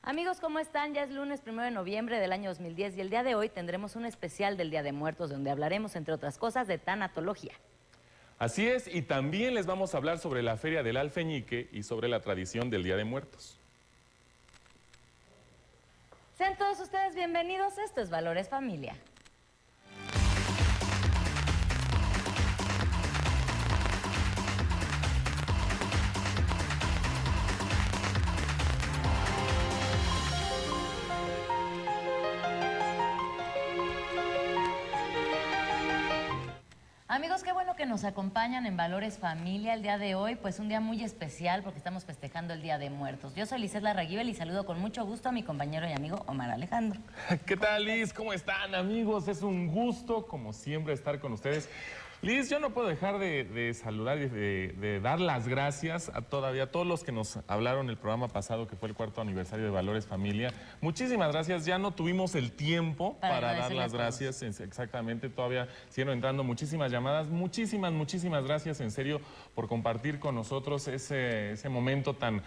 Amigos, ¿cómo están? Ya es lunes 1 de noviembre del año 2010 y el día de hoy tendremos un especial del Día de Muertos donde hablaremos, entre otras cosas, de tanatología. Así es, y también les vamos a hablar sobre la Feria del Alfeñique y sobre la tradición del Día de Muertos. Sean todos ustedes bienvenidos, esto es Valores Familia. Amigos, qué bueno que nos acompañan en Valores Familia el día de hoy, pues un día muy especial porque estamos festejando el Día de Muertos. Yo soy Lizeth Larraguibel y saludo con mucho gusto a mi compañero y amigo Omar Alejandro. ¿Qué tal, Liz? ¿Cómo están, amigos? Es un gusto, como siempre, estar con ustedes. Liz, yo no puedo dejar de saludar y de dar las gracias a todos los que nos hablaron el programa pasado, que fue el 4º aniversario de Valores Familia. Muchísimas gracias. Ya no tuvimos el tiempo para dar las gracias. Exactamente, todavía siguen entrando muchísimas llamadas. Muchísimas gracias, en serio, por compartir con nosotros ese momento tan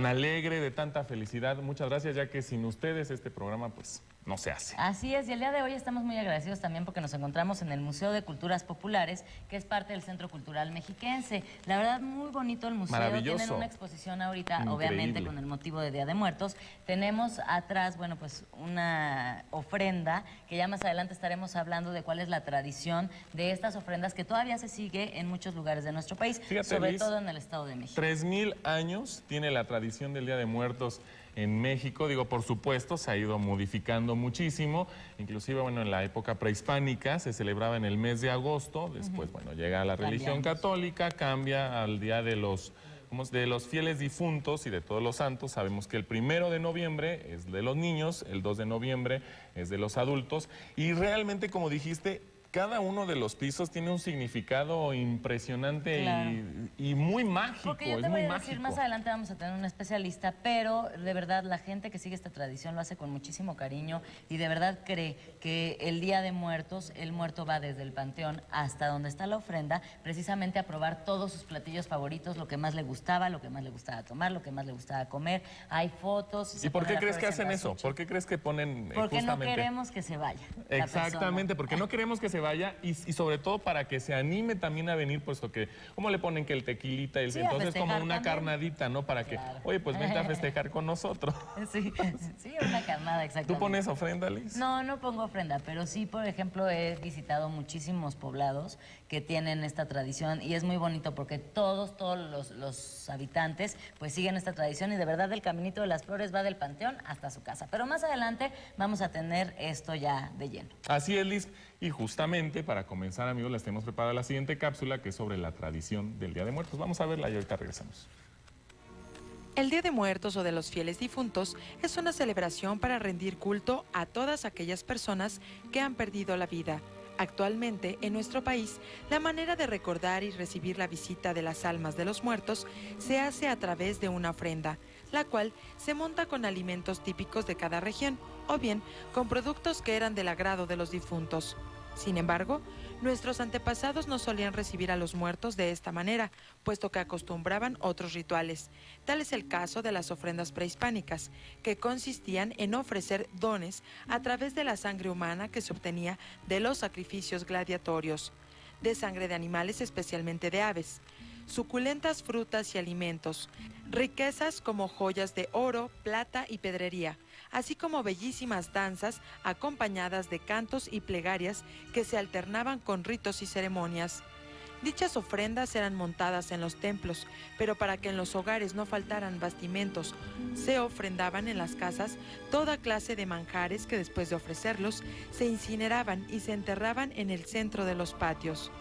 alegre, de tanta felicidad. Muchas gracias, ya que sin ustedes este programa, pues, no se hace. Así es, y el día de hoy estamos muy agradecidos también porque nos encontramos en el Museo de Culturas Populares, que es parte del Centro Cultural Mexiquense. La verdad, muy bonito el museo. Maravilloso. Tienen una exposición ahorita, Increíble. obviamente, con el motivo de Día de Muertos. Tenemos atrás, bueno, pues una ofrenda, que ya más adelante estaremos hablando de cuál es la tradición de estas ofrendas, que todavía se sigue en muchos lugares de nuestro país, Fíjate, sobre Liz, todo en el Estado de México. 3000 años tiene la tradición del Día de Muertos en México. Digo, por supuesto, se ha ido modificando muchísimo. Inclusive, bueno, en la época prehispánica se celebraba en el mes de agosto. Después, bueno, llega la religión católica, cambia al Día de los fieles difuntos y de todos los santos. Sabemos que el 1 de noviembre es de los niños, el 2 de noviembre es de los adultos. Y realmente, como dijiste, cada uno de los pisos tiene un significado impresionante, claro, y muy mágico. Porque yo te voy a decir, más adelante vamos a tener un especialista, pero de verdad la gente que sigue esta tradición lo hace con muchísimo cariño y de verdad cree que el Día de Muertos, el muerto va desde el panteón hasta donde está la ofrenda, precisamente a probar todos sus platillos favoritos, lo que más le gustaba, lo que más le gustaba tomar, lo que más le gustaba comer. Hay fotos. ¿Y por qué crees que hacen eso? ¿Por qué crees que ponen Porque justamente? no queremos que se vaya. Exactamente, porque no queremos que se vaya y sobre todo para que se anime también a venir, puesto que, ¿cómo le ponen que el tequilita? Sí, entonces como una carnadita, ¿no? Para claro, que, oye, pues vente a festejar con nosotros. Sí, una carnada, exactamente. ¿Tú pones ofrenda, Liz? No, no pongo ofrenda, pero sí, por ejemplo, he visitado muchísimos poblados que tienen esta tradición y es muy bonito porque todos los habitantes pues siguen esta tradición y de verdad el Caminito de las Flores va del panteón hasta su casa. Pero más adelante vamos a tener esto ya de lleno. Así es, Liz. Y justamente para comenzar, amigos, les tenemos preparada la siguiente cápsula, que es sobre la tradición del Día de Muertos. Vamos a verla y ahorita regresamos. El Día de Muertos o de los Fieles Difuntos es una celebración para rendir culto a todas aquellas personas que han perdido la vida. Actualmente, en nuestro país, la manera de recordar y recibir la visita de las almas de los muertos se hace a través de una ofrenda, la cual se monta con alimentos típicos de cada región, o bien con productos que eran del agrado de los difuntos. Sin embargo, nuestros antepasados no solían recibir a los muertos de esta manera, puesto que acostumbraban otros rituales. Tal es el caso de las ofrendas prehispánicas, que consistían en ofrecer dones a través de la sangre humana que se obtenía de los sacrificios gladiatorios, de sangre de animales, especialmente de aves, suculentas frutas y alimentos, riquezas como joyas de oro, plata y pedrería, así como bellísimas danzas acompañadas de cantos y plegarias que se alternaban con ritos y ceremonias. Dichas ofrendas eran montadas en los templos, pero para que en los hogares no faltaran bastimentos, se ofrendaban en las casas toda clase de manjares que después de ofrecerlos se incineraban y se enterraban en el centro de los patios.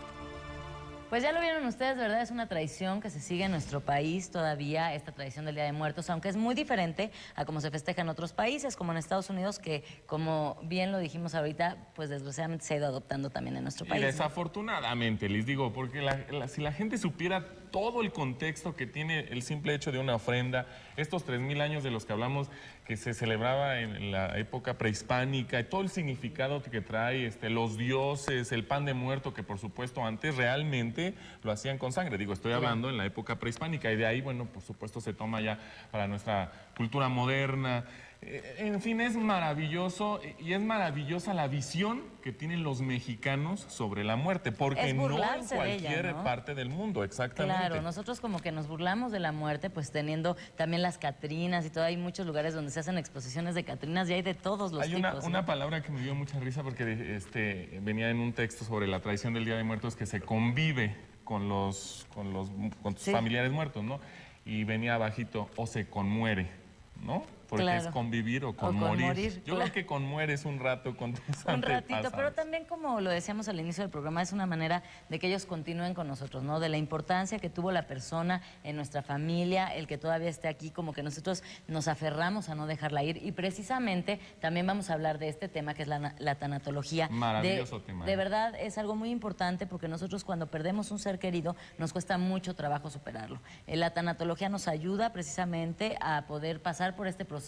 Pues ya lo vieron ustedes, ¿verdad? Es una tradición que se sigue en nuestro país todavía, esta tradición del Día de Muertos, aunque es muy diferente a cómo se festeja en otros países, como en Estados Unidos, que como bien lo dijimos ahorita, pues desgraciadamente se ha ido adoptando también en nuestro país. Y desafortunadamente, les digo, porque si la gente supiera todo el contexto que tiene el simple hecho de una ofrenda, estos 3000 años de los que hablamos, que se celebraba en la época prehispánica, y todo el significado que trae, los dioses, el pan de muerto, que por supuesto antes realmente lo hacían con sangre. Digo, estoy hablando en la época prehispánica, y de ahí, bueno, por supuesto se toma ya para nuestra cultura moderna. En fin, es maravilloso y es maravillosa la visión que tienen los mexicanos sobre la muerte, porque no en cualquier parte del mundo, exactamente. Claro, nosotros como que nos burlamos de la muerte, pues teniendo también las catrinas y todo. Hay muchos lugares donde se hacen exposiciones de catrinas y hay de todos los tipos. Hay una palabra que me dio mucha risa porque venía en un texto sobre la tradición del Día de Muertos, que se convive con tus familiares muertos, ¿no? Y venía abajito, o se conmuere, ¿no? Porque es convivir o con morir. Yo creo que conmueres un rato con tus antepasados. Un ratito, pero también, como lo decíamos al inicio del programa, es una manera de que ellos continúen con nosotros, ¿no? De la importancia que tuvo la persona en nuestra familia, el que todavía esté aquí, como que nosotros nos aferramos a no dejarla ir. Y precisamente también vamos a hablar de este tema que es la tanatología. Maravilloso tema. De verdad es algo muy importante porque nosotros cuando perdemos un ser querido nos cuesta mucho trabajo superarlo. La tanatología nos ayuda precisamente a poder pasar por este proceso.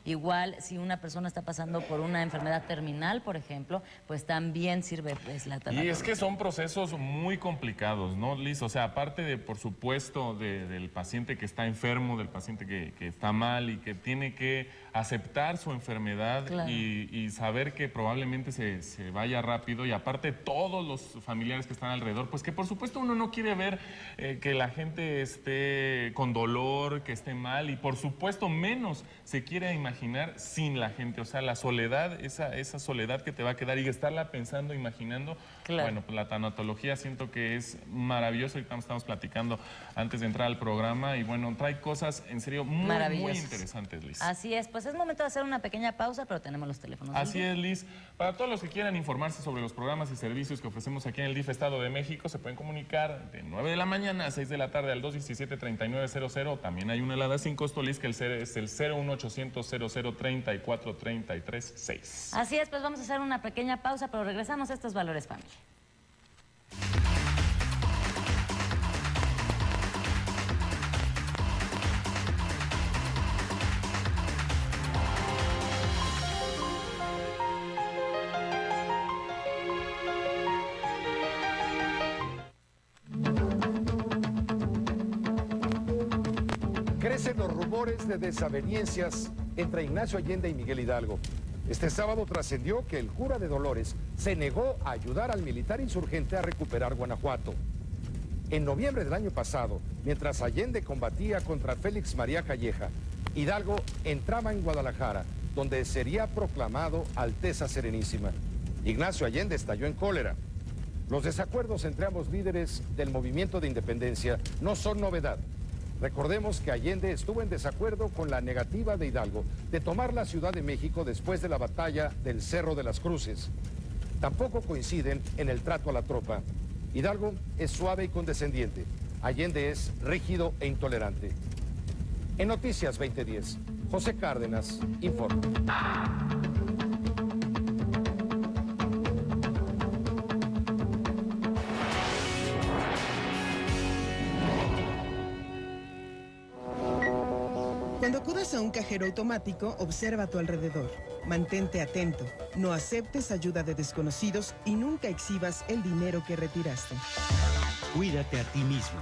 Igual, si una persona está pasando por una enfermedad terminal, por ejemplo, pues también sirve pues, la tanatología. Y es que son procesos muy complicados, ¿no, Liz? O sea, aparte de, por supuesto, del paciente que está enfermo, del paciente que está mal y que tiene que aceptar su enfermedad y saber que probablemente se vaya rápido, y aparte todos los familiares que están alrededor, pues que por supuesto uno no quiere ver que la gente esté con dolor, que esté mal, y por supuesto menos se quiere imaginar sin la gente. O sea, la soledad, esa soledad que te va a quedar y estarla pensando, imaginando. Bueno, pues la tanatología siento que es maravilloso. Ahorita estamos platicando antes de entrar al programa y bueno, trae cosas en serio muy interesantes, Liz. Así es, pues es momento de hacer una pequeña pausa, pero tenemos los teléfonos. Así es, Liz. Para todos los que quieran informarse sobre los programas y servicios que ofrecemos aquí en el DIF Estado de México, se pueden comunicar de 9 de la mañana a 6 de la tarde al 217-3900. También hay una helada sin costo, Liz, que es el 01800-0034-3336. Así es, pues vamos a hacer una pequeña pausa, pero regresamos a estos Valores Familia. Crecen los rumores de desavenencias entre Ignacio Allende y Miguel Hidalgo. Este sábado trascendió que el cura de Dolores se negó a ayudar al militar insurgente a recuperar Guanajuato. En noviembre del año pasado, mientras Allende combatía contra Félix María Calleja, Hidalgo entraba en Guadalajara, donde sería proclamado Alteza Serenísima. Ignacio Allende estalló en cólera. Los desacuerdos entre ambos líderes del movimiento de independencia no son novedad. Recordemos que Allende estuvo en desacuerdo con la negativa de Hidalgo de tomar la Ciudad de México después de la batalla del Cerro de las Cruces. Tampoco coinciden en el trato a la tropa. Hidalgo es suave y condescendiente. Allende es rígido e intolerante. En Noticias 2010, José Cárdenas informa. Cuando acudas a un cajero automático, observa a tu alrededor. Mantente atento. No aceptes ayuda de desconocidos y nunca exhibas el dinero que retiraste. Cuídate a ti mismo.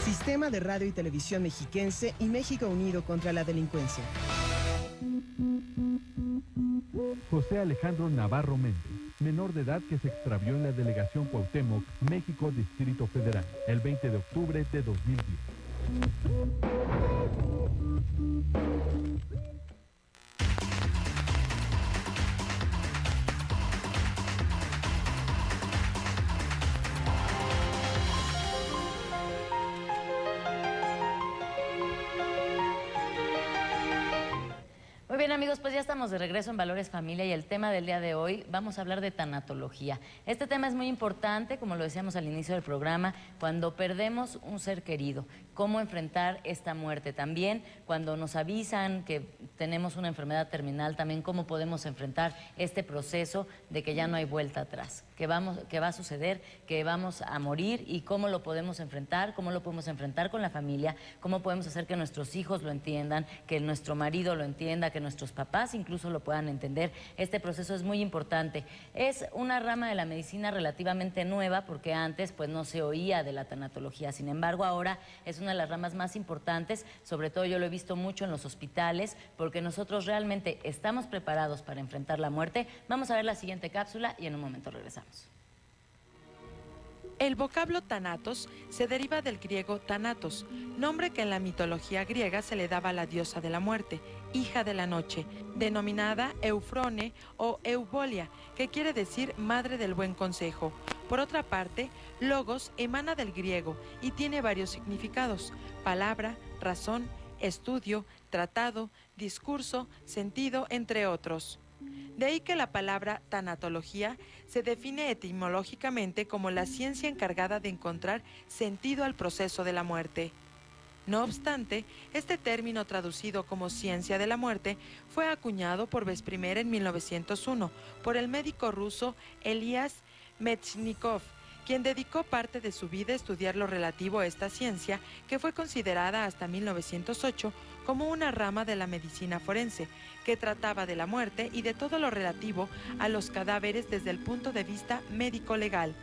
Sistema de Radio y Televisión Mexiquense y México Unido contra la Delincuencia. José Alejandro Navarro Méndez, menor de edad que se extravió en la delegación Cuauhtémoc, México, Distrito Federal, el 20 de octubre de 2010. Muy bien, amigos, pues ya estamos de regreso en Valores Familia y el tema del día de hoy vamos a hablar de tanatología. Este tema es muy importante, como lo decíamos al inicio del programa, cuando perdemos un ser querido, cómo enfrentar esta muerte. También cuando nos avisan que tenemos una enfermedad terminal, también cómo podemos enfrentar este proceso de que ya no hay vuelta atrás, que va a suceder, que vamos a morir y cómo lo podemos enfrentar con la familia, cómo podemos hacer que nuestros hijos lo entiendan, que nuestro marido lo entienda, que nuestro nuestros papás incluso lo puedan entender. Este proceso es muy importante. Es una rama de la medicina relativamente nueva porque antes pues no se oía de la tanatología. Sin embargo, ahora es una de las ramas más importantes. Sobre todo yo lo he visto mucho en los hospitales porque nosotros realmente estamos preparados para enfrentar la muerte. Vamos a ver la siguiente cápsula y en un momento regresamos. El vocablo Thanatos se deriva del griego Thanatos, nombre que en la mitología griega se le daba a la diosa de la muerte, hija de la noche, denominada Eufrone o Eubolia, que quiere decir madre del buen consejo. Por otra parte, logos emana del griego y tiene varios significados: palabra, razón, estudio, tratado, discurso, sentido, entre otros. De ahí que la palabra tanatología se define etimológicamente como la ciencia encargada de encontrar sentido al proceso de la muerte. No obstante, este término traducido como ciencia de la muerte fue acuñado por vez primera en 1901 por el médico ruso Elias Mechnikov, quien dedicó parte de su vida a estudiar lo relativo a esta ciencia, que fue considerada hasta 1908 como una rama de la medicina forense, que trataba de la muerte y de todo lo relativo a los cadáveres desde el punto de vista médico-legal.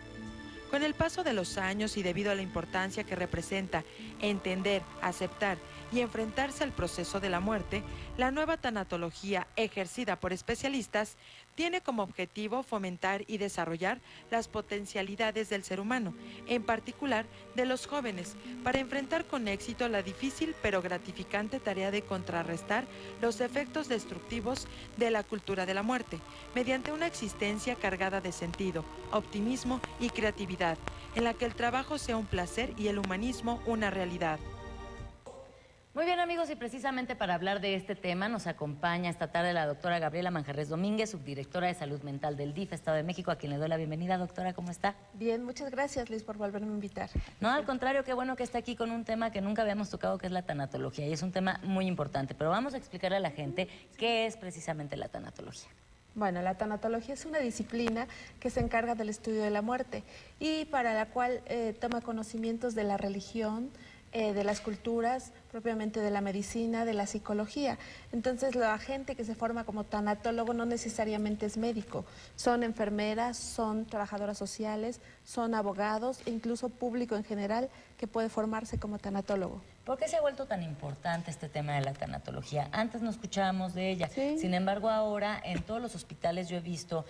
Con el paso de los años y debido a la importancia que representa entender, aceptar y enfrentarse al proceso de la muerte, la nueva tanatología ejercida por especialistas tiene como objetivo fomentar y desarrollar las potencialidades del ser humano, en particular de los jóvenes, para enfrentar con éxito la difícil pero gratificante tarea de contrarrestar los efectos destructivos de la cultura de la muerte, mediante una existencia cargada de sentido, optimismo y creatividad, en la que el trabajo sea un placer y el humanismo una realidad. Muy bien, amigos, y precisamente para hablar de este tema nos acompaña esta tarde la doctora Gabriela Manjarrés Domínguez, subdirectora de Salud Mental del DIF, Estado de México, a quien le doy la bienvenida. Doctora, ¿cómo está? Bien, muchas gracias, Liz, por volverme a invitar. No, al contrario, qué bueno que está aquí con un tema que nunca habíamos tocado, que es la tanatología, y es un tema muy importante, pero vamos a explicarle a la gente qué es precisamente la tanatología. Bueno, la tanatología es una disciplina que se encarga del estudio de la muerte y para la cual toma conocimientos de la religión, de las culturas, propiamente de la medicina, de la psicología. Entonces, la gente que se forma como tanatólogo no necesariamente es médico. Son enfermeras, son trabajadoras sociales, son abogados, e incluso público en general que puede formarse como tanatólogo. ¿Por qué se ha vuelto tan importante este tema de la tanatología? Antes no escuchábamos de ella. Sí. Sin embargo, ahora en todos los hospitales yo he visto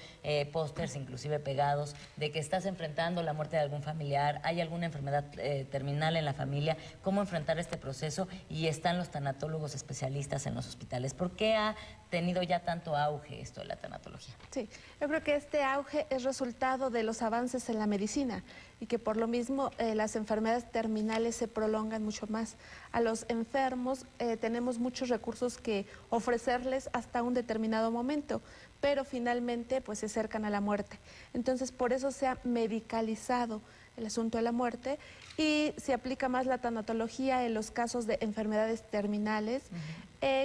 pósters, inclusive pegados, de que estás enfrentando la muerte de algún familiar, hay alguna enfermedad terminal en la familia, cómo enfrentar este proceso, y están los tanatólogos especialistas en los hospitales. ¿Por qué ha tenido ya tanto auge esto de la tanatología? Sí, yo creo que este auge es resultado de los avances en la medicina y que por lo mismo las enfermedades terminales se prolongan mucho más. A los enfermos tenemos muchos recursos que ofrecerles hasta un determinado momento, pero finalmente pues se acercan a la muerte. Entonces por eso se ha medicalizado el asunto de la muerte y se aplica más la tanatología en los casos de enfermedades terminales,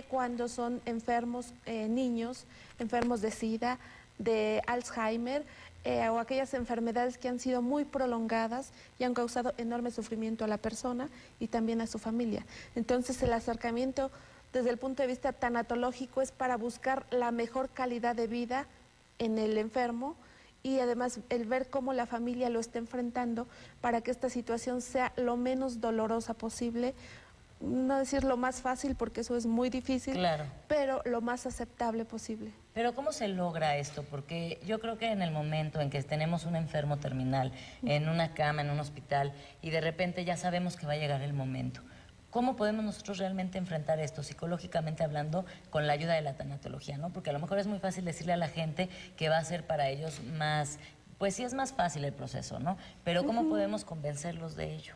cuando son enfermos niños, enfermos de SIDA, de Alzheimer, o aquellas enfermedades que han sido muy prolongadas y han causado enorme sufrimiento a la persona y también a su familia. Entonces el acercamiento desde el punto de vista tanatológico es para buscar la mejor calidad de vida en el enfermo y además el ver cómo la familia lo está enfrentando para que esta situación sea lo menos dolorosa posible, no decir lo más fácil porque eso es muy difícil, claro, pero lo más aceptable posible. Pero ¿cómo se logra esto? Porque yo creo que en el momento en que tenemos un enfermo terminal en una cama, en un hospital, y de repente ya sabemos que va a llegar el momento, ¿cómo podemos nosotros realmente enfrentar esto, psicológicamente hablando, con la ayuda de la tanatología, ¿no? Porque a lo mejor es muy fácil decirle a la gente que va a ser para ellos más, pues sí es más fácil el proceso, ¿no? Pero ¿cómo podemos convencerlos de ello?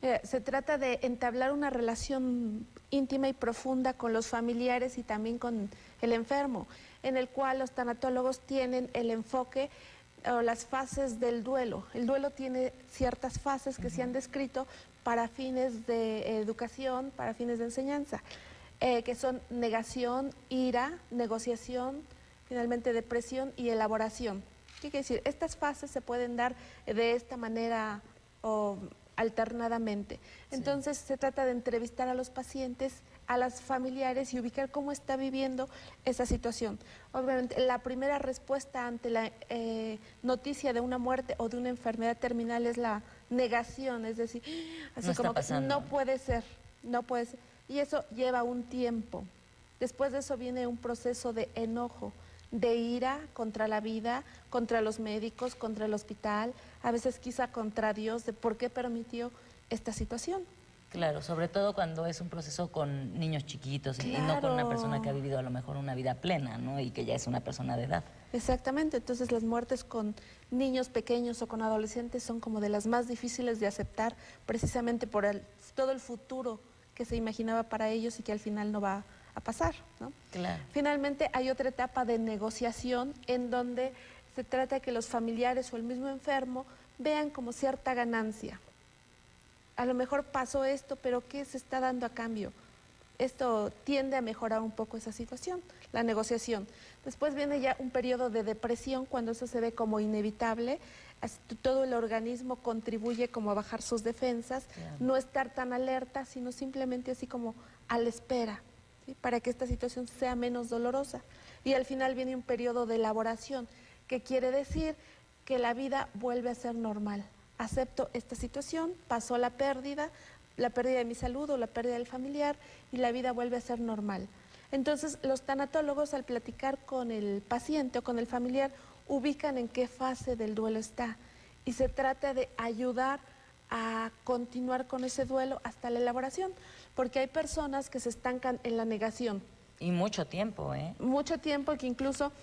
Mira, se trata de entablar una relación íntima y profunda con los familiares y también con el enfermo, en el cual los tanatólogos tienen el enfoque o las fases del duelo. El duelo tiene ciertas fases que se han descrito para fines de educación, para fines de enseñanza, que son negación, ira, negociación, finalmente depresión y elaboración. ¿Qué quiere decir? Estas fases se pueden dar de esta manera o alternadamente. Entonces se trata de entrevistar a los pacientes a las familiares y ubicar cómo está viviendo esa situación. Obviamente, la primera respuesta ante la noticia de una muerte o de una enfermedad terminal es la negación, es decir, así No como está que pasando. no puede ser, no puede ser. Y eso lleva un tiempo. Después de eso viene un proceso de enojo, de ira contra la vida, contra los médicos, contra el hospital, a veces quizá contra Dios, de por qué permitió esta situación. Claro, sobre todo cuando es un proceso con niños chiquitos y no con una persona que ha vivido a lo mejor una vida plena, ¿no? Y que ya es una persona de edad. Exactamente, entonces las muertes con niños pequeños o con adolescentes son como de las más difíciles de aceptar, precisamente por todo el futuro que se imaginaba para ellos y que al final no va a pasar, ¿no? Claro. Finalmente hay otra etapa de negociación en donde se trata de que los familiares o el mismo enfermo vean como cierta ganancia. A lo mejor pasó esto, pero ¿qué se está dando a cambio? Esto tiende a mejorar un poco esa situación, la negociación. Después viene ya un periodo de depresión cuando eso se ve como inevitable. Todo el organismo contribuye como a bajar sus defensas, no estar tan alerta, sino simplemente así como a la espera, ¿sí? Para que esta situación sea menos dolorosa. Y al final viene un periodo de elaboración, que quiere decir que la vida vuelve a ser normal. Acepto esta situación, pasó la pérdida de mi salud o la pérdida del familiar y la vida vuelve a ser normal. Entonces, los tanatólogos al platicar con el paciente o con el familiar ubican en qué fase del duelo está y se trata de ayudar a continuar con ese duelo hasta la elaboración, porque hay personas que se estancan en la negación. Y mucho tiempo, ¿eh? Mucho tiempo, que incluso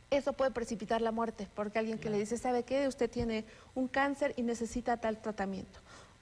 eso puede precipitar la muerte, porque alguien que le dice, ¿sabe qué? Usted tiene un cáncer y necesita tal tratamiento.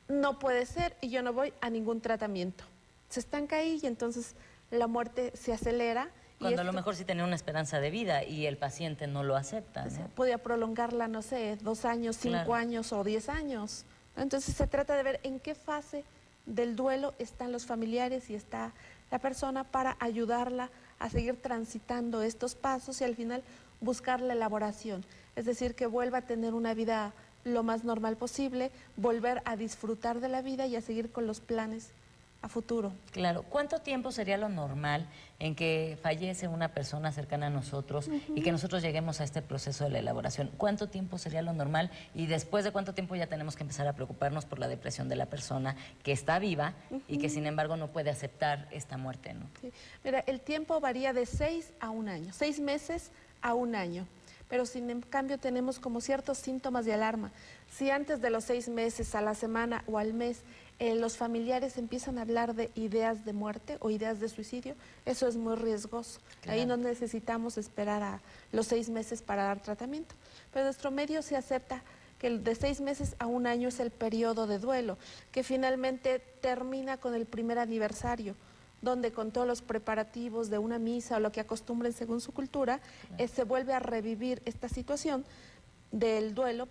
No puede ser y yo no voy a ningún tratamiento. Se estanca ahí y entonces la muerte se acelera. Cuando a lo mejor sí tenía una esperanza de vida y el paciente no lo acepta, ¿no? Podía prolongarla, no sé, 2 años, 5 años o 10 años. Entonces se trata de ver en qué fase del duelo están los familiares y está la persona para ayudarla a seguir transitando estos pasos y al final buscar la elaboración. Es decir, que vuelva a tener una vida lo más normal posible, volver a disfrutar de la vida y a seguir con los planes a futuro. Claro. ¿Cuánto tiempo sería lo normal en que fallece una persona cercana a nosotros y que nosotros lleguemos a este proceso de la elaboración? ¿Cuánto tiempo sería lo normal? Y después de cuánto tiempo ya tenemos que empezar a preocuparnos por la depresión de la persona que está viva y que sin embargo no puede aceptar esta muerte, ¿no? Sí. Mira, el tiempo varía de 6 a 1 año, 6 meses a 1 año. Pero sin en cambio tenemos como ciertos síntomas de alarma. Si antes de los 6 meses, a la semana o al mes, los familiares empiezan a hablar de ideas de muerte o ideas de suicidio, eso es muy riesgoso. Claro. Ahí no necesitamos esperar a los 6 meses para dar tratamiento. Pero en nuestro medio se acepta que de 6 meses a 1 año es el periodo de duelo, que finalmente termina con el primer aniversario, donde con todos los preparativos de una misa o lo que acostumbren según su cultura, se vuelve a revivir esta situación del duelo,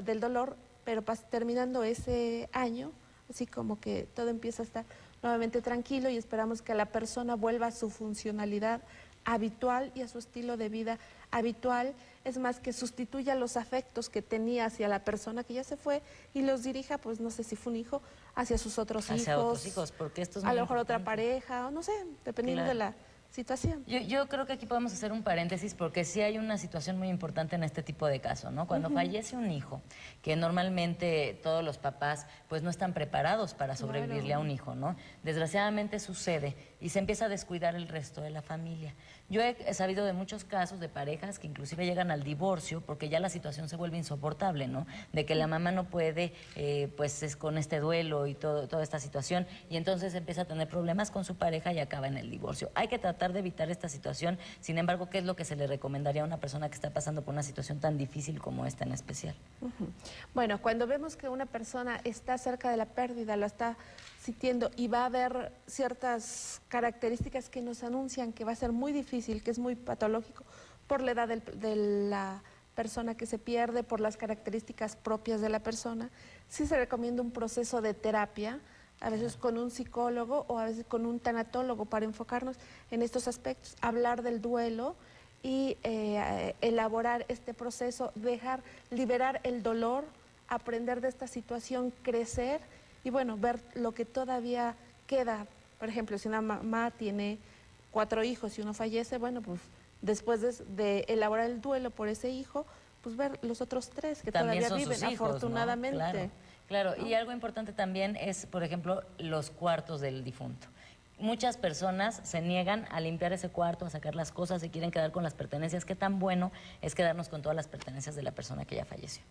del dolor, pero terminando ese año, así como que todo empieza a estar nuevamente tranquilo y esperamos que la persona vuelva a su funcionalidad habitual y a su estilo de vida habitual, es más, que sustituya los afectos que tenía hacia la persona que ya se fue y los dirija, pues no sé si fue un hijo, hacia sus otros hijos. Hacia otros hijos, porque esto es a muy lo mejor otra importante. pareja, o no sé, dependiendo Claro. de la situación. Yo creo que aquí podemos hacer un paréntesis porque sí hay una situación muy importante en este tipo de casos, ¿no? Cuando fallece un hijo, que normalmente todos los papás pues no están preparados para sobrevivirle a un hijo, ¿no? Desgraciadamente sucede y se empieza a descuidar el resto de la familia. Yo he sabido de muchos casos de parejas que inclusive llegan al divorcio porque ya la situación se vuelve insoportable, ¿no? De que la mamá no puede, pues es con este duelo y toda esta situación y entonces empieza a tener problemas con su pareja y acaba en el divorcio. Hay que tratar de evitar esta situación, sin embargo, ¿qué es lo que se le recomendaría a una persona que está pasando por una situación tan difícil como esta en especial? Bueno, cuando vemos que una persona está cerca de la pérdida, la está sintiendo y va a haber ciertas características que nos anuncian que va a ser muy difícil, que es muy patológico por la edad de la persona que se pierde, por las características propias de la persona, sí se recomienda un proceso de terapia, a veces con un psicólogo o a veces con un tanatólogo para enfocarnos en estos aspectos, hablar del duelo y elaborar este proceso, liberar el dolor, aprender de esta situación, crecer y bueno, ver lo que todavía queda. Por ejemplo, si una mamá tiene 4 hijos y uno fallece, bueno, pues después de elaborar el duelo por ese hijo, pues ver los otros 3 que También todavía son viven, sus hijos, afortunadamente. ¿no? Claro, y algo importante también es, por ejemplo, los cuartos del difunto. Muchas personas se niegan a limpiar ese cuarto, a sacar las cosas, se quieren quedar con las pertenencias. ¿Qué tan bueno es quedarnos con todas las pertenencias de la persona que ya falleció?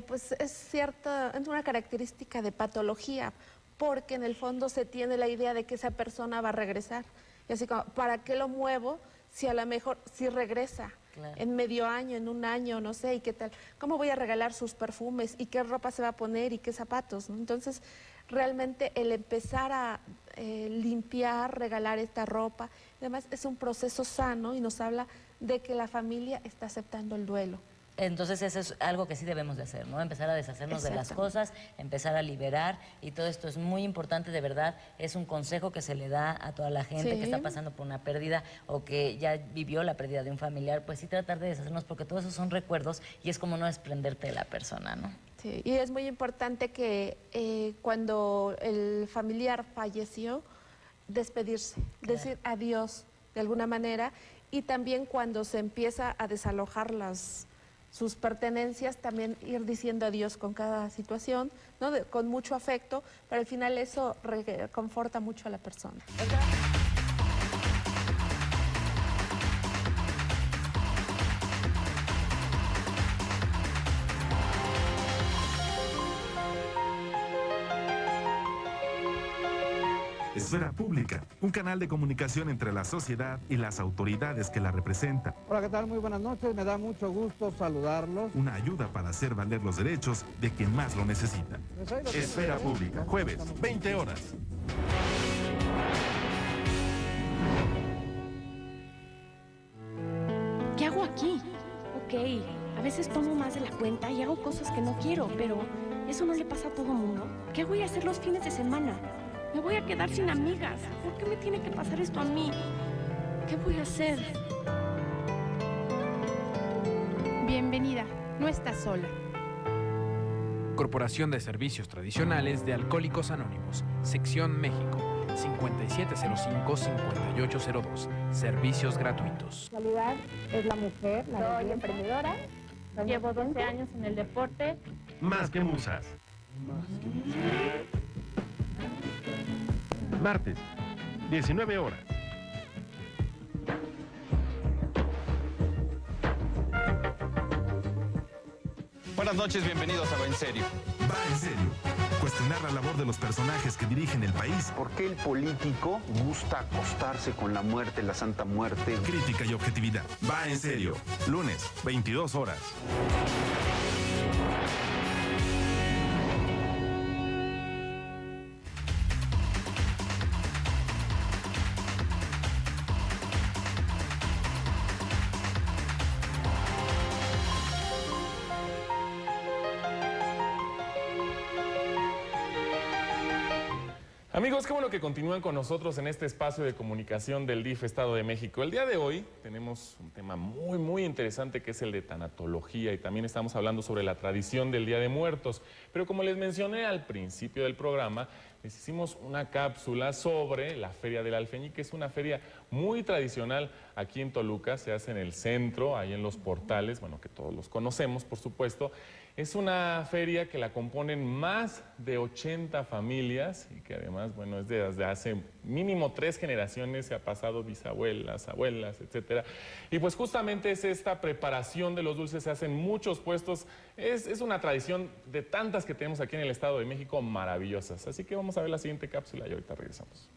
Pues es cierta, es una característica de patología, porque en el fondo se tiene la idea de que esa persona va a regresar. Y así como, ¿para qué lo muevo si a lo mejor, si regresa? Claro. En medio año, en un año, no sé, y qué tal. ¿Cómo voy a regalar sus perfumes? ¿Y qué ropa se va a poner? ¿Y qué zapatos? ¿No? Entonces, realmente el empezar a limpiar, regalar esta ropa, además es un proceso sano y nos habla de que la familia está aceptando el duelo. Entonces eso es algo que sí debemos de hacer, ¿no? Empezar a deshacernos de las cosas, empezar a liberar, y todo esto es muy importante, de verdad. Es un consejo que se le da a toda la gente que está pasando por una pérdida o que ya vivió la pérdida de un familiar, pues sí tratar de deshacernos, porque todos esos son recuerdos y es como no desprenderte de la persona, ¿no? Sí, y es muy importante que cuando el familiar falleció, despedirse, decir adiós de alguna manera, y también cuando se empieza a desalojar sus pertenencias, también ir diciendo adiós con cada situación, ¿no? Con mucho afecto, pero al final eso reconforta mucho a la persona. Esfera Pública, un canal de comunicación entre la sociedad y las autoridades que la representan. Hola, ¿qué tal? Muy buenas noches, me da mucho gusto saludarlos. Una ayuda para hacer valer los derechos de quien más lo necesita. Esfera Pública, jueves, 20 horas. ¿Qué hago aquí? Ok, a veces tomo más de la cuenta y hago cosas que no quiero, pero eso no le pasa a todo mundo. ¿Qué voy a hacer los fines de semana? Me voy a quedar sin amigas. ¿Por qué me tiene que pasar esto a mí? ¿Qué voy a hacer? Bienvenida, no estás sola. Corporación de Servicios Tradicionales de Alcohólicos Anónimos, Sección México, 5705-5802. Servicios gratuitos. La realidad es la mujer, soy emprendedora, llevo 12 años en el deporte. Más que musas. Martes, 19 horas. Buenas noches, bienvenidos a Va en Serio. Va en Serio. Cuestionar la labor de los personajes que dirigen el país. ¿Por qué el político gusta acostarse con la muerte, la santa muerte? Crítica y objetividad. Va en Serio. Lunes, 22 horas. Amigos, qué bueno que continúan con nosotros en este espacio de comunicación del DIF Estado de México. El día de hoy tenemos un tema muy interesante, que es el de tanatología, y también estamos hablando sobre la tradición del Día de Muertos. Pero como les mencioné al principio del programa, les hicimos una cápsula sobre la Feria del Alfeñique. Es una feria muy tradicional aquí en Toluca, se hace en el centro, ahí en los portales, bueno, que todos los conocemos, por supuesto. Es una feria que la componen más de 80 familias y que además, bueno, es desde hace mínimo 3 generaciones, se ha pasado bisabuelas, abuelas, etcétera. Y pues justamente es esta preparación de los dulces, se hacen muchos puestos, es una tradición de tantas que tenemos aquí en el Estado de México maravillosas. Así que vamos a ver la siguiente cápsula y ahorita regresamos.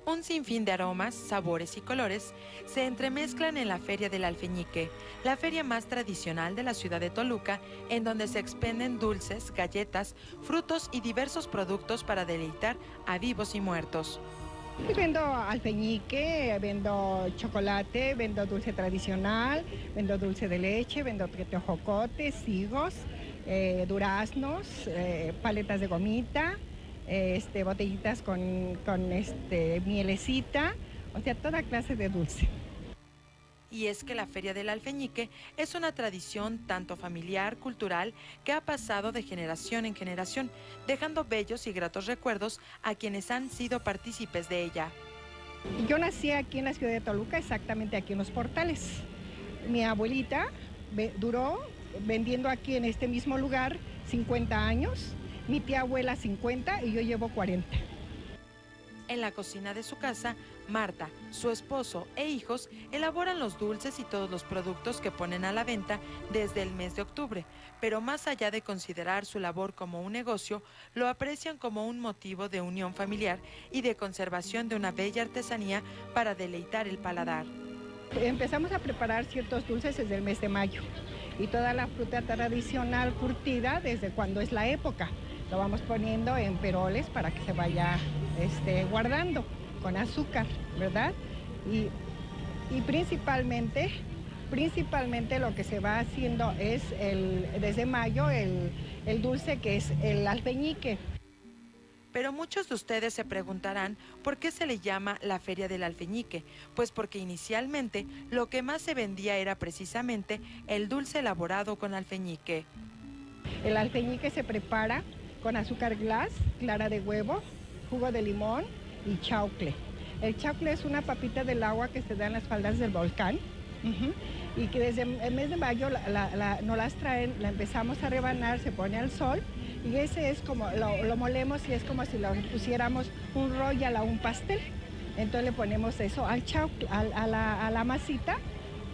Un sinfín de aromas, sabores y colores se entremezclan en la Feria del Alfeñique, la feria más tradicional de la ciudad de Toluca, en donde se expenden dulces, galletas, frutos y diversos productos para deleitar a vivos y muertos. Vendo alfeñique, vendo chocolate, vendo dulce tradicional, vendo dulce de leche, vendo tejocotes, higos, duraznos, paletas de gomita, botellitas con mielecita, o sea, toda clase de dulce. Y es que la Feria del Alfeñique es una tradición tanto familiar, cultural, que ha pasado de generación en generación, dejando bellos y gratos recuerdos a quienes han sido partícipes de ella. Yo nací aquí en la ciudad de Toluca, exactamente aquí en Los Portales. Mi abuelita duró vendiendo aquí en este mismo lugar 50 años, mi tía abuela 50 y yo llevo 40. En la cocina de su casa, Marta, su esposo e hijos elaboran los dulces y todos los productos que ponen a la venta desde el mes de octubre, pero más allá de considerar su labor como un negocio, lo aprecian como un motivo de unión familiar y de conservación de una bella artesanía para deleitar el paladar. Empezamos a preparar ciertos dulces desde el mes de mayo y toda la fruta tradicional curtida desde cuando es la época. Lo vamos poniendo en peroles para que se vaya guardando con azúcar, ¿verdad? Y principalmente lo que se va haciendo es desde mayo el dulce que es el alfeñique. Pero muchos de ustedes se preguntarán por qué se le llama la Feria del Alfeñique, pues porque inicialmente lo que más se vendía era precisamente el dulce elaborado con alfeñique. El alfeñique se prepara con azúcar glass, clara de huevo, jugo de limón y chaucle. El chaucle es una papita del agua que se da en las faldas del volcán y que desde el mes de mayo nos las traen, la empezamos a rebanar, se pone al sol y ese es como, lo molemos y es como si lo pusiéramos un royal a un pastel. Entonces le ponemos eso al chaucle, a la masita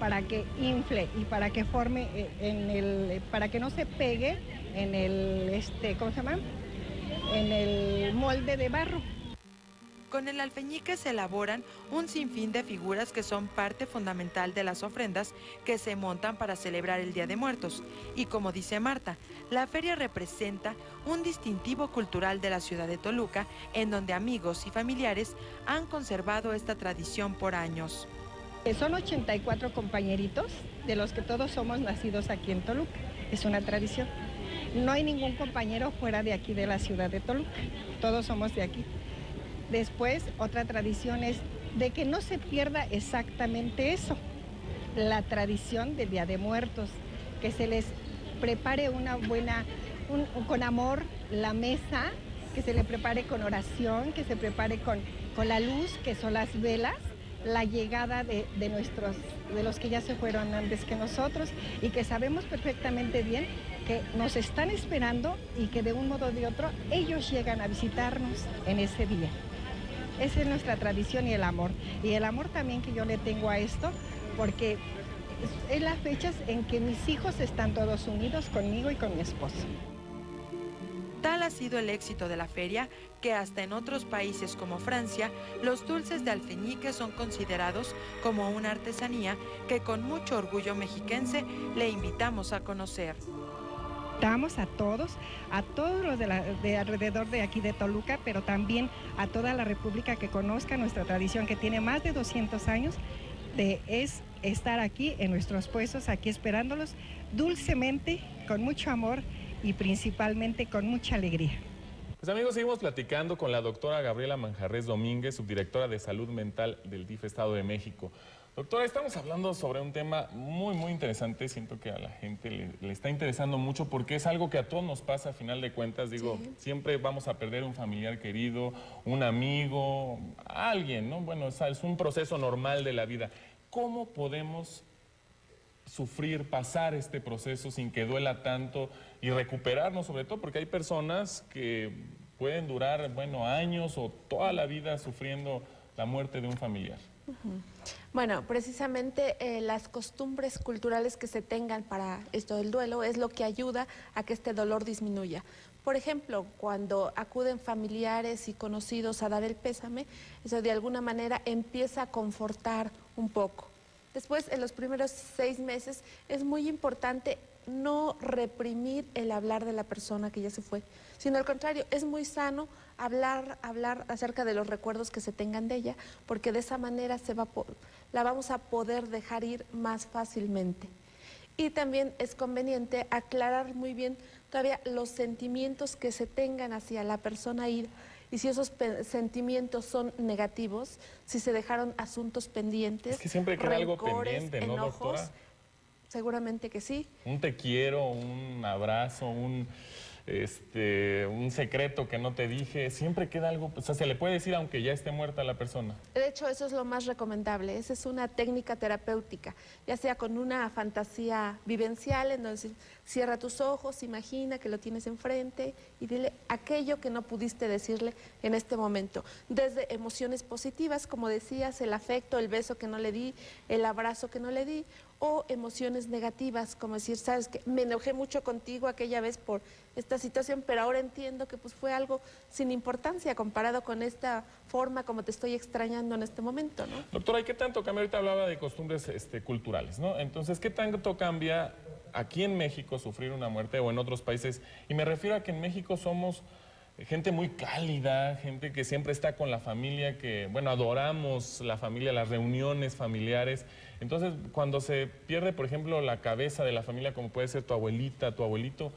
para que infle y para que forme para que no se pegue en el, ¿cómo se llama? En el molde de barro. Con el alfeñique se elaboran un sinfín de figuras que son parte fundamental de las ofrendas que se montan para celebrar el Día de Muertos. Y como dice Marta, la feria representa un distintivo cultural de la ciudad de Toluca, en donde amigos y familiares han conservado esta tradición por años. Son 84 compañeritos, de los que todos somos nacidos aquí en Toluca. Es una tradición. No hay ningún compañero fuera de aquí de la ciudad de Toluca. Todos somos de aquí. Después, otra tradición es de que no se pierda exactamente eso, la tradición del Día de Muertos, que se les prepare con amor la mesa, que se le prepare con oración, que se prepare con la luz, que son las velas, la llegada de los que ya se fueron antes que nosotros y que sabemos perfectamente bien que nos están esperando y que de un modo o de otro ellos llegan a visitarnos en ese día. Esa es nuestra tradición y el amor. Y el amor también que yo le tengo a esto, porque es las fechas en que mis hijos están todos unidos conmigo y con mi esposo. Tal ha sido el éxito de la feria que hasta en otros países como Francia, los dulces de alfeñique son considerados como una artesanía que con mucho orgullo mexiquense le invitamos a conocer. Invitamos a todos los de alrededor de aquí de Toluca, pero también a toda la República que conozca nuestra tradición que tiene más de 200 años, es estar aquí en nuestros puestos, aquí esperándolos dulcemente, con mucho amor y principalmente con mucha alegría. Pues amigos, seguimos platicando con la doctora Gabriela Manjarrés Domínguez, subdirectora de Salud Mental del DIF Estado de México. Doctora, estamos hablando sobre un tema muy, muy interesante. Siento que a la gente le está interesando mucho porque es algo que a todos nos pasa a final de cuentas. Digo, sí, siempre vamos a perder un familiar querido, un amigo, alguien, ¿no? Bueno, es un proceso normal de la vida. ¿Cómo podemos sufrir, pasar este proceso sin que duela tanto y recuperarnos, sobre todo porque hay personas que pueden durar, bueno, años o toda la vida sufriendo la muerte de un familiar? Bueno, precisamente las costumbres culturales que se tengan para esto del duelo es lo que ayuda a que este dolor disminuya. Por ejemplo, cuando acuden familiares y conocidos a dar el pésame, eso de alguna manera empieza a confortar un poco. Después, en los primeros 6 meses, es muy importante no reprimir el hablar de la persona que ya se fue, sino al contrario, es muy sano hablar acerca de los recuerdos que se tengan de ella, porque de esa manera la vamos a poder dejar ir más fácilmente. Y también es conveniente aclarar muy bien todavía los sentimientos que se tengan hacia la persona ida y si esos sentimientos son negativos, si se dejaron asuntos pendientes, es que siempre queda algo pendiente, ¿no, enojos, doctora? Seguramente que sí. Un te quiero, un abrazo, un secreto que no te dije, siempre queda algo, o sea, se le puede decir aunque ya esté muerta la persona. De hecho, eso es lo más recomendable, esa es una técnica terapéutica, ya sea con una fantasía vivencial, en donde cierra tus ojos, imagina que lo tienes enfrente y dile aquello que no pudiste decirle en este momento, desde emociones positivas, como decías, el afecto, el beso que no le di, el abrazo que no le di, o emociones negativas, como decir, sabes que me enojé mucho contigo aquella vez por esta situación, pero ahora entiendo que pues fue algo sin importancia comparado con esta forma como te estoy extrañando en este momento, ¿no? Doctora, ¿y qué tanto cambia? Ahorita hablaba de costumbres culturales, ¿no? Entonces, ¿qué tanto cambia aquí en México sufrir una muerte o en otros países? Y me refiero a que en México somos gente muy cálida, gente que siempre está con la familia, que, bueno, adoramos la familia, las reuniones familiares. Entonces, cuando se pierde, por ejemplo, la cabeza de la familia, como puede ser tu abuelita, tu abuelito,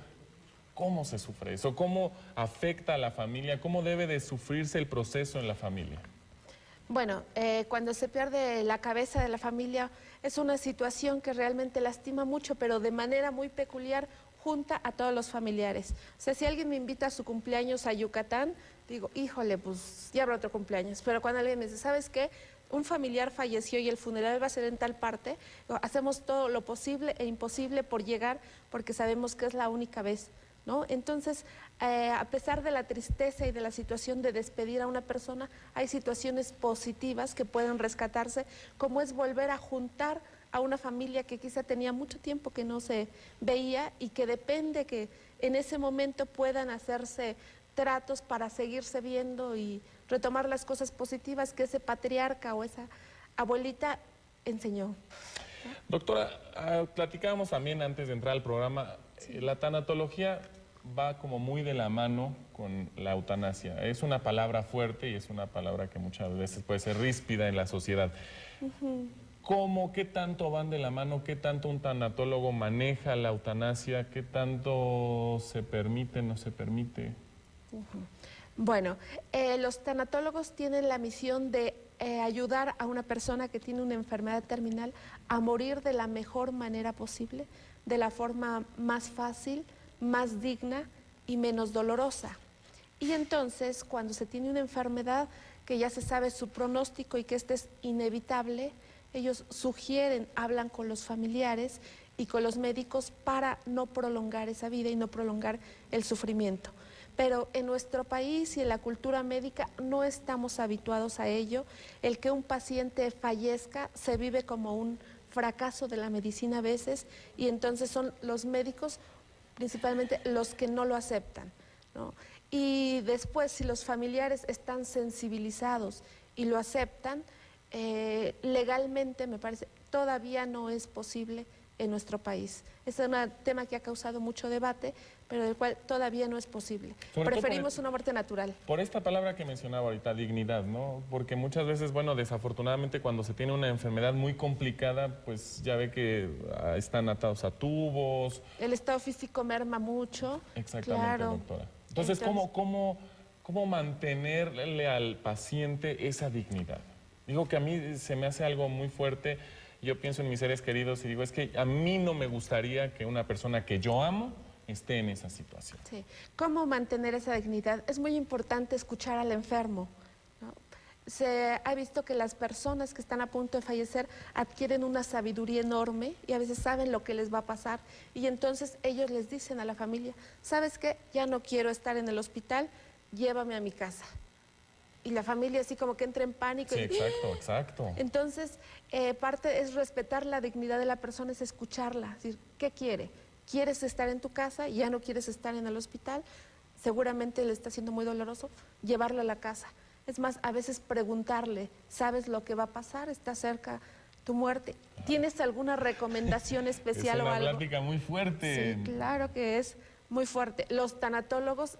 ¿cómo se sufre eso? ¿Cómo afecta a la familia? ¿Cómo debe de sufrirse el proceso en la familia? Bueno, cuando se pierde la cabeza de la familia es una situación que realmente lastima mucho, pero de manera muy peculiar junta a todos los familiares. O sea, si alguien me invita a su cumpleaños a Yucatán, digo, híjole, pues ya habrá otro cumpleaños. Pero cuando alguien me dice, ¿sabes qué? Un familiar falleció y el funeral va a ser en tal parte, hacemos todo lo posible e imposible por llegar porque sabemos que es la única vez, ¿no? Entonces, a pesar de la tristeza y de la situación de despedir a una persona, hay situaciones positivas que pueden rescatarse, como es volver a juntar a una familia que quizá tenía mucho tiempo que no se veía y que depende que en ese momento puedan hacerse tratos para seguirse viendo y retomar las cosas positivas que ese patriarca o esa abuelita enseñó. Doctora, platicábamos también antes de entrar al programa, la tanatología va como muy de la mano con la eutanasia. Es una palabra fuerte y es una palabra que muchas veces puede ser ríspida en la sociedad. ¿Cómo, qué tanto van de la mano? ¿Qué tanto un tanatólogo maneja la eutanasia? ¿Qué tanto se permite, no se permite? Bueno, los tanatólogos tienen la misión de ayudar a una persona que tiene una enfermedad terminal a morir de la mejor manera posible, de la forma más fácil, más digna y menos dolorosa. Y entonces, cuando se tiene una enfermedad que ya se sabe su pronóstico y que este es inevitable, ellos sugieren, hablan con los familiares y con los médicos para no prolongar esa vida y no prolongar el sufrimiento. Pero en nuestro país y en la cultura médica no estamos habituados a ello. El que un paciente fallezca se vive como un fracaso de la medicina a veces y entonces son los médicos principalmente los que no lo aceptan, ¿no? Y después, si los familiares están sensibilizados y lo aceptan, legalmente, me parece, todavía no es posible en nuestro país. Es un tema que ha causado mucho debate, pero del cual todavía no es posible. Preferimos una muerte natural. Por esta palabra que mencionaba ahorita, dignidad, ¿no? Porque muchas veces, bueno, desafortunadamente cuando se tiene una enfermedad muy complicada, pues ya ve que están atados a tubos. El estado físico merma mucho. Exactamente, claro. Doctora. Entonces, ¿cómo mantenerle al paciente esa dignidad? Digo que a mí se me hace algo muy fuerte. Yo pienso en mis seres queridos y digo, es que a mí no me gustaría que una persona que yo amo esté en esa situación. Sí. ¿Cómo mantener esa dignidad? Es muy importante escuchar al enfermo, ¿no? Se ha visto que las personas que están a punto de fallecer adquieren una sabiduría enorme y a veces saben lo que les va a pasar y entonces ellos les dicen a la familia, ¿sabes qué? Ya no quiero estar en el hospital, llévame a mi casa. Y la familia así como que entra en pánico. Sí, exacto. Entonces, parte es respetar la dignidad de la persona, es escucharla, es decir, ¿qué quiere? ¿Quieres estar en tu casa? ¿Ya no quieres estar en el hospital? Seguramente le está siendo muy doloroso, llevarlo a la casa. Es más, a veces preguntarle, ¿sabes lo que va a pasar? ¿Está cerca tu muerte? ¿Tienes alguna recomendación especial o algo? Es una plática muy fuerte. Sí, claro que es muy fuerte. Los tanatólogos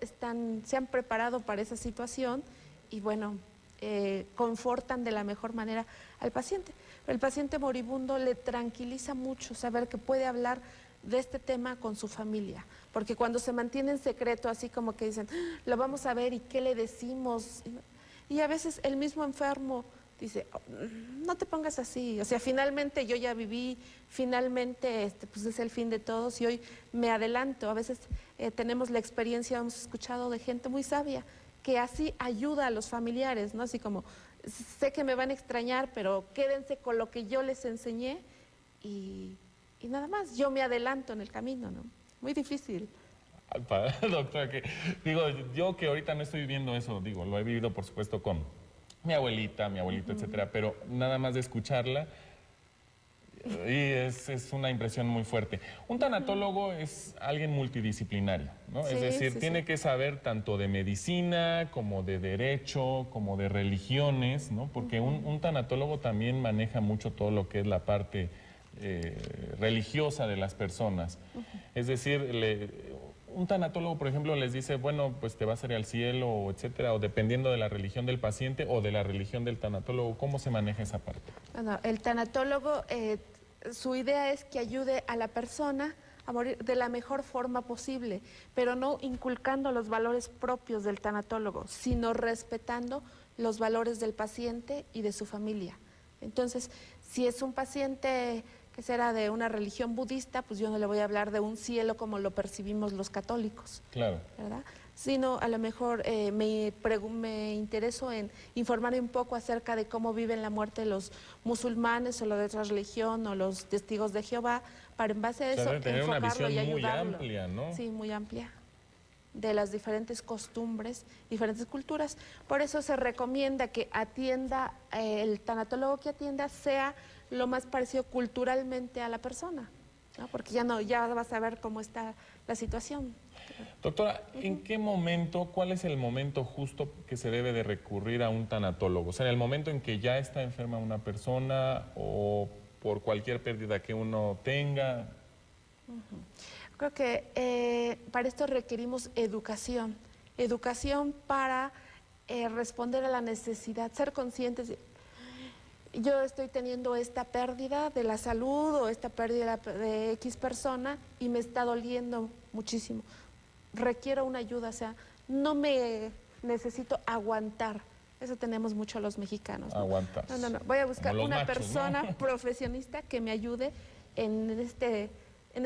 se han preparado para esa situación y bueno, confortan de la mejor manera al paciente. El paciente moribundo le tranquiliza mucho saber que puede hablar de este tema con su familia, porque cuando se mantiene en secreto, así como que dicen, lo vamos a ver y qué le decimos, y a veces el mismo enfermo dice, no te pongas así, o sea, finalmente yo ya viví, finalmente pues es el fin de todos y hoy me adelanto. A veces tenemos la experiencia, hemos escuchado de gente muy sabia, que así ayuda a los familiares, ¿no? Así como, sé que me van a extrañar, pero quédense con lo que yo les enseñé y nada más, yo me adelanto en el camino, ¿no? Muy difícil. Doctora, digo, yo que ahorita no estoy viviendo eso, digo, lo he vivido por supuesto con mi abuelita, mi abuelito, etcétera, pero nada más de escucharla y es una impresión muy fuerte. Un tanatólogo es alguien multidisciplinario, ¿no? Sí, es decir, sí, tiene sí. que saber tanto de medicina, como de derecho, como de religiones, ¿no? Porque un tanatólogo también maneja mucho todo lo que es la parte religiosa de las personas. Es decir, un tanatólogo, por ejemplo, les dice, bueno, pues te vas a ir al cielo, etcétera, o dependiendo de la religión del paciente o de la religión del tanatólogo, ¿cómo se maneja esa parte? Bueno, el tanatólogo, su idea es que ayude a la persona a morir de la mejor forma posible, pero no inculcando los valores propios del tanatólogo, sino respetando los valores del paciente y de su familia. Entonces, si es un paciente que será de una religión budista, pues yo no le voy a hablar de un cielo como lo percibimos los católicos. Claro. ¿Verdad? Sino a lo mejor me intereso en informar un poco acerca de cómo viven la muerte los musulmanes o los de otra religión o los testigos de Jehová, para en base a eso tener una enfocarlo visión y ayudarlo. muy amplia, ¿no? Sí, muy amplia, de las diferentes costumbres, diferentes culturas. Por eso se recomienda que atienda, el tanatólogo que atienda sea lo más parecido culturalmente a la persona, ¿no? Porque ya vas a ver cómo está la situación. Doctora, ¿en qué momento, cuál es el momento justo que se debe de recurrir a un tanatólogo? O sea, ¿en el momento en que ya está enferma una persona o por cualquier pérdida que uno tenga? Creo que para esto requerimos educación para responder a la necesidad, ser conscientes de, yo estoy teniendo esta pérdida de la salud o esta pérdida de X persona y me está doliendo muchísimo. Requiero una ayuda, o sea, no me necesito aguantar. Eso tenemos mucho los mexicanos, ¿no? Aguantas. No. Voy a buscar una machos, persona ¿no? profesionista que me ayude en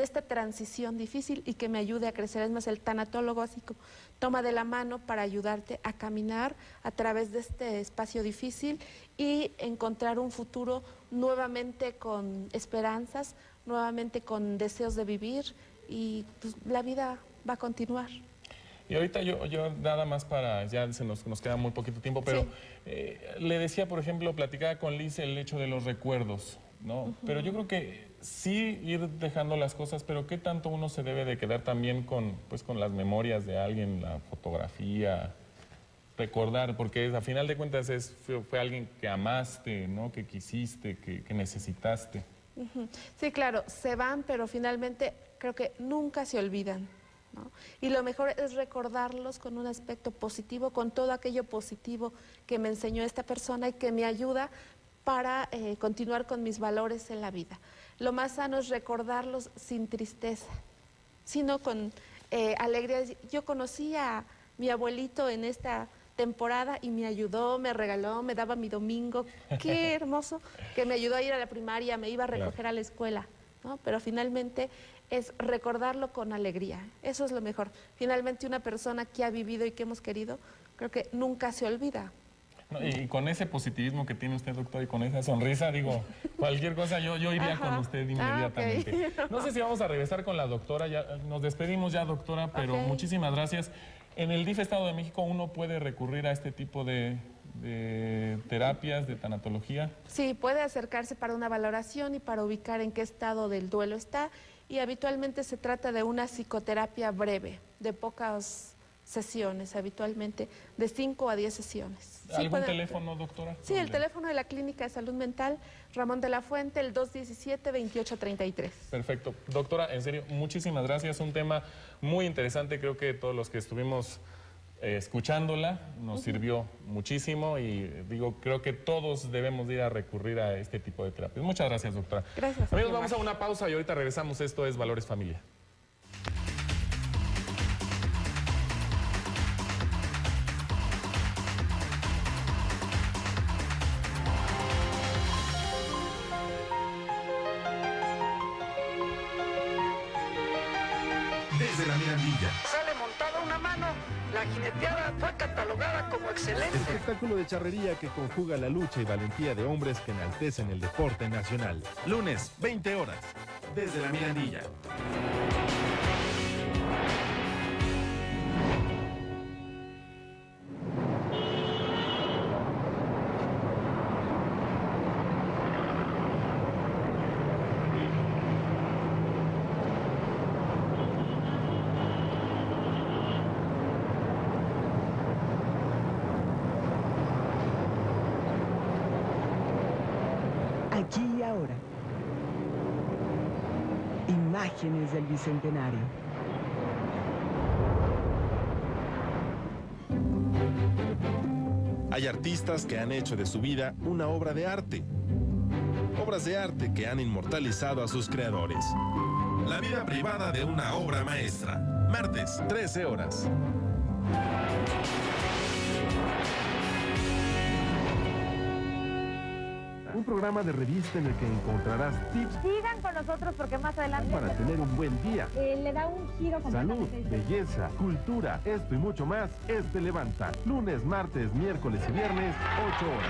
esta transición difícil y que me ayude a crecer. Es más, el tanatólogo así como toma de la mano para ayudarte a caminar a través de este espacio difícil y encontrar un futuro nuevamente con esperanzas, nuevamente con deseos de vivir y pues, la vida va a continuar. Y ahorita yo nada más para, ya nos queda muy poquito tiempo, pero sí. Le decía, por ejemplo, platicaba con Liz el hecho de los recuerdos, ¿no? Pero yo creo que sí ir dejando las cosas, pero ¿qué tanto uno se debe de quedar también con las memorias de alguien, la fotografía, recordar? Porque a final de cuentas fue alguien que amaste, ¿no? Que quisiste, que necesitaste. Sí, claro, se van, pero finalmente creo que nunca se olvidan, ¿no? Y lo mejor es recordarlos con un aspecto positivo, con todo aquello positivo que me enseñó esta persona y que me ayuda para continuar con mis valores en la vida. Lo más sano es recordarlos sin tristeza, sino con alegría. Yo conocí a mi abuelito en esta temporada y me ayudó, me regaló, me daba mi domingo. Qué hermoso, que me ayudó a ir a la primaria, me iba a recoger a la escuela, ¿no? Pero finalmente es recordarlo con alegría. Eso es lo mejor. Finalmente una persona que ha vivido y que hemos querido, creo que nunca se olvida. No, y con ese positivismo que tiene usted, doctor, y con esa sonrisa, digo, cualquier cosa yo iría con usted inmediatamente. Okay. No sé si vamos a regresar con la doctora, ya nos despedimos ya, doctora, pero muchísimas gracias. En el DIF Estado de México uno puede recurrir a este tipo de terapias, de tanatología. Sí, puede acercarse para una valoración y para ubicar en qué estado del duelo está, y habitualmente se trata de una psicoterapia breve, de pocas sesiones, habitualmente de 5 a 10 sesiones. ¿Algún teléfono, doctora? Sí, el teléfono de la Clínica de Salud Mental, Ramón de la Fuente, el 217-2833. Perfecto. Doctora, en serio, muchísimas gracias. Un tema muy interesante. Creo que todos los que estuvimos escuchándola, nos sirvió muchísimo y digo, creo que todos debemos ir a recurrir a este tipo de terapias. Muchas gracias, doctora. Gracias. Amigos, vamos a una pausa y ahorita regresamos. Esto es Valores Familia. Desde la Mirandilla. Sale montada una mano, la jineteada fue catalogada como excelente. Espectáculo de charrería que conjuga la lucha y valentía de hombres que enaltecen el deporte nacional. Lunes, 20 horas. Desde la Mirandilla. Aquí y ahora. Imágenes del Bicentenario. Hay artistas que han hecho de su vida una obra de arte. Obras de arte que han inmortalizado a sus creadores. La vida privada de una obra maestra. Martes, 13 horas. Un programa de revista en el que encontrarás tips Sigan con nosotros porque más adelante para tener un buen día. le da un giro Salud, completamente. belleza, cultura, esto y mucho más, Este Levanta. Lunes, martes, miércoles y viernes, 8 horas.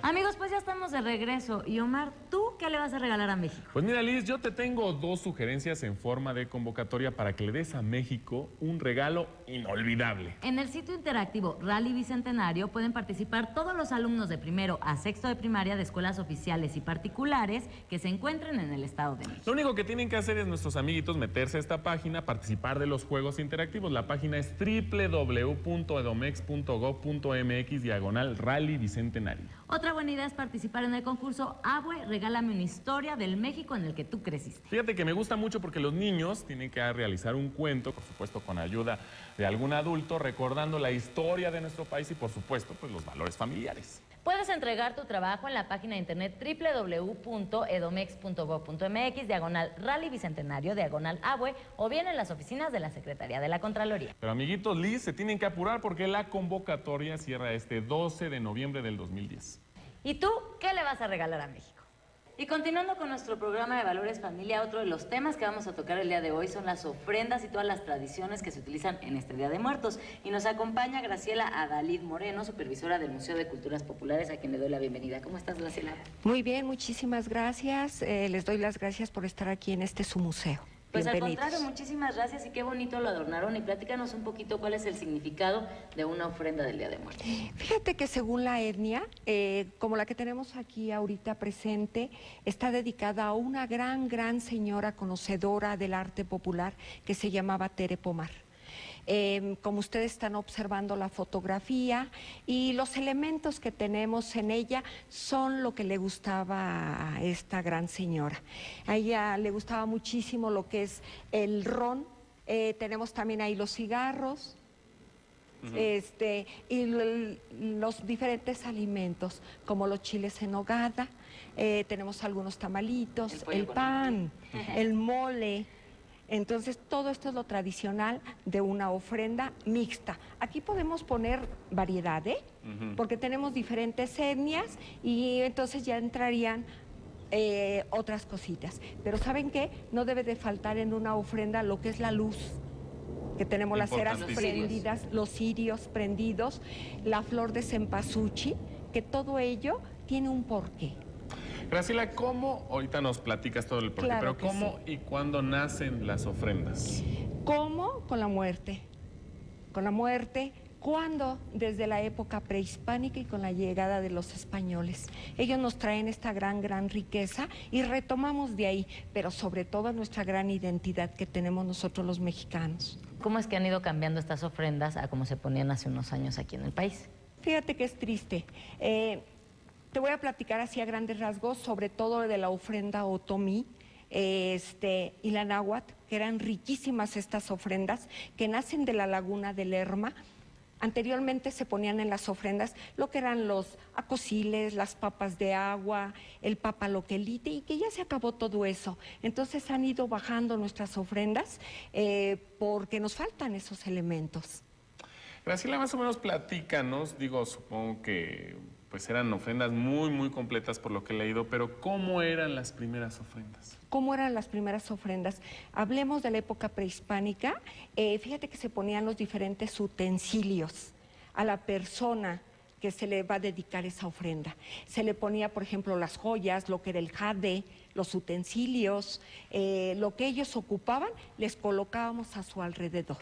Amigos, pues ya estamos de regreso. Y Omar, ¿tú qué le vas a regalar a México? Pues mira, Liz, yo te tengo dos sugerencias en forma de convocatoria para que le des a México un regalo inolvidable. En el sitio interactivo Rally Bicentenario pueden participar todos los alumnos de primero a sexto de primaria de escuelas oficiales y particulares que se encuentren en el Estado de México. Lo único que tienen que hacer es nuestros amiguitos meterse a esta página, participar de los juegos interactivos. La página es www.edomex.gov.mx/Rally Bicentenario. Otra buena idea es participar en el concurso Abue, regálame una historia del México en el que tú creciste. Fíjate que me gusta mucho porque los niños tienen que realizar un cuento, por supuesto con ayuda de algún adulto, recordando la historia de nuestro país y por supuesto pues los valores familiares. Puedes entregar tu trabajo en la página de internet www.edomex.gov.mx/Rally Bicentenario /Abue o bien en las oficinas de la Secretaría de la Contraloría. Pero amiguitos, Liz, se tienen que apurar porque la convocatoria cierra este 12 de noviembre del 2010. ¿Y tú qué le vas a regalar a México? Y continuando con nuestro programa de Valores Familia, otro de los temas que vamos a tocar el día de hoy son las ofrendas y todas las tradiciones que se utilizan en este Día de Muertos. Y nos acompaña Graciela Adalid Moreno, supervisora del Museo de Culturas Populares, a quien le doy la bienvenida. ¿Cómo estás, Graciela? Muy bien, muchísimas gracias. Les doy las gracias por estar aquí en su museo. Pues al Bienvenidos. contrario, muchísimas gracias y qué bonito lo adornaron. Y platícanos un poquito cuál es el significado de una ofrenda del Día de Muertos. Fíjate que según la etnia, como la que tenemos aquí ahorita presente, está dedicada a una gran señora conocedora del arte popular que se llamaba Tere Pomar. Como ustedes están observando la fotografía y los elementos que tenemos en ella son lo que le gustaba a esta gran señora. A ella le gustaba muchísimo lo que es el ron, tenemos también ahí los cigarros. Y los diferentes alimentos como los chiles en nogada, tenemos algunos tamalitos, el pan, el mole. Entonces, todo esto es lo tradicional de una ofrenda mixta. Aquí podemos poner variedad, porque tenemos diferentes etnias y entonces ya entrarían otras cositas. Pero ¿saben qué? No debe de faltar en una ofrenda lo que es la luz, que tenemos las ceras prendidas, los cirios prendidos, la flor de cempasúchil, que todo ello tiene un porqué. Graciela, ¿cómo? Ahorita nos platicas todo el porqué, Claro pero ¿cómo y cuándo nacen las ofrendas? ¿Cómo? Con la muerte. Con la muerte cuando desde la época prehispánica y con la llegada de los españoles. Ellos nos traen esta gran riqueza y retomamos de ahí, pero sobre todo nuestra gran identidad que tenemos nosotros los mexicanos. ¿Cómo es que han ido cambiando estas ofrendas a cómo se ponían hace unos años aquí en el país? Fíjate que es triste. Te voy a platicar así a grandes rasgos, sobre todo de la ofrenda otomí, y la náhuatl, que eran riquísimas estas ofrendas, que nacen de la laguna de Lerma. Anteriormente se ponían en las ofrendas lo que eran los acosiles, las papas de agua, el papaloquelite, y que ya se acabó todo eso. Entonces han ido bajando nuestras ofrendas porque nos faltan esos elementos. Graciela, más o menos platícanos, digo, supongo que pues eran ofrendas muy completas por lo que he leído, pero ¿cómo eran las primeras ofrendas? ¿Cómo eran las primeras ofrendas? Hablemos de la época prehispánica. Fíjate que se ponían los diferentes utensilios a la persona que se le va a dedicar esa ofrenda. Se le ponía, por ejemplo, las joyas, lo que era el jade, los utensilios, lo que ellos ocupaban, les colocábamos a su alrededor.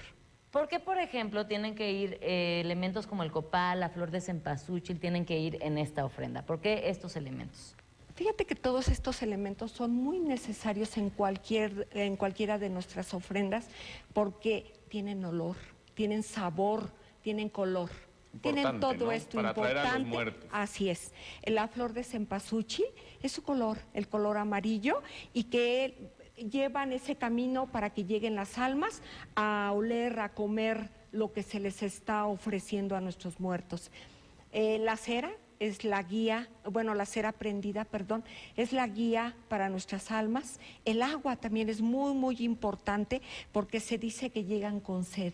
¿Por qué, por ejemplo, tienen que ir elementos como el copal, la flor de cempasúchil, tienen que ir en esta ofrenda? ¿Por qué estos elementos? Fíjate que todos estos elementos son muy necesarios en cualquiera de nuestras ofrendas porque tienen olor, tienen sabor, tienen color. Tienen todo, ¿no?, esto para importante. Atraer a los muertos. Así es. La flor de cempasúchil es su color, el color amarillo, y que llevan ese camino para que lleguen las almas a oler, a comer lo que se les está ofreciendo a nuestros muertos. La cera es la guía, bueno, la cera prendida, perdón, es la guía para nuestras almas. El agua también es muy importante porque se dice que llegan con sed.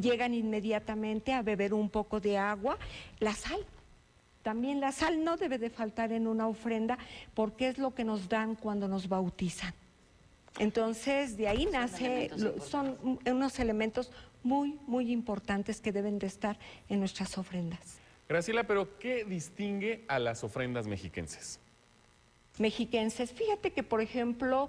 Llegan inmediatamente a beber un poco de agua. La sal, también la sal no debe de faltar en una ofrenda porque es lo que nos dan cuando nos bautizan. Entonces, de ahí son unos elementos muy importantes que deben de estar en nuestras ofrendas. Graciela, pero ¿qué distingue a las ofrendas mexiquenses? Mexiquenses, fíjate que, por ejemplo,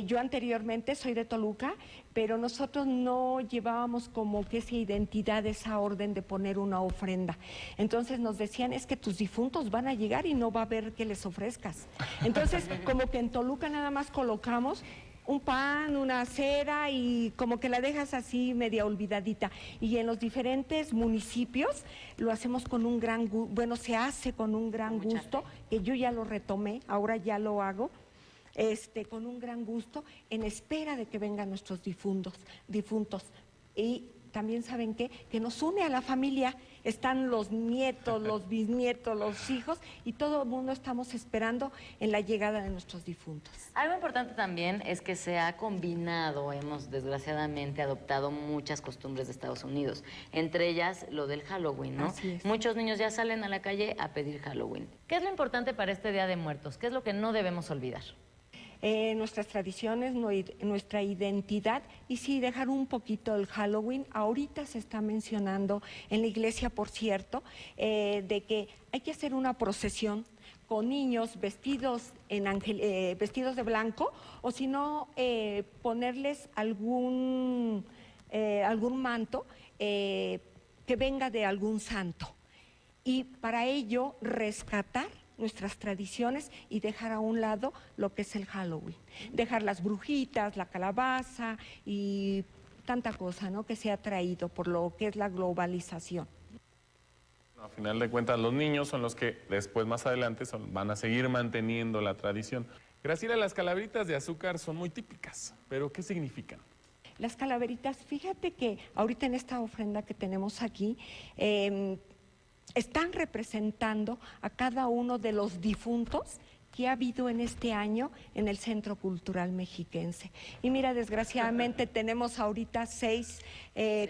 yo anteriormente soy de Toluca, pero nosotros no llevábamos como que esa identidad, esa orden de poner una ofrenda. Entonces nos decían, es que tus difuntos van a llegar y no va a haber que les ofrezcas. Entonces, como que en Toluca nada más colocamos un pan, una cera y como que la dejas así media olvidadita. Y en los diferentes municipios lo hacemos con un gran gusto, bueno, se hace con un gran gusto, que yo ya lo retomé, ahora ya lo hago, con un gran gusto, en espera de que vengan nuestros difuntos. Y también, ¿saben qué? Que nos une a la familia. Están los nietos, los bisnietos, los hijos, y todo el mundo estamos esperando en la llegada de nuestros difuntos. Algo importante también es que se ha combinado, hemos desgraciadamente adoptado muchas costumbres de Estados Unidos, entre ellas lo del Halloween, ¿no? Así es. Muchos niños ya salen a la calle a pedir Halloween. ¿Qué es lo importante para este Día de Muertos? ¿Qué es lo que no debemos olvidar? Nuestras tradiciones, nuestra identidad, y sí, dejar un poquito el Halloween. Ahorita se está mencionando en la iglesia, por cierto, de que hay que hacer una procesión con niños vestidos de blanco, o si no, ponerles algún manto que venga de algún santo. Y para ello rescatar nuestras tradiciones y dejar a un lado lo que es el Halloween. Dejar las brujitas, la calabaza y tanta cosa, ¿no?, que se ha traído por lo que es la globalización. A final de cuentas, los niños son los que después, más adelante, van a seguir manteniendo la tradición. Graciela, las calaveritas de azúcar son muy típicas, pero ¿qué significan? Las calaveritas, fíjate que ahorita en esta ofrenda que tenemos aquí, están representando a cada uno de los difuntos que ha habido en este año en el Centro Cultural Mexiquense. Y mira, desgraciadamente tenemos ahorita seis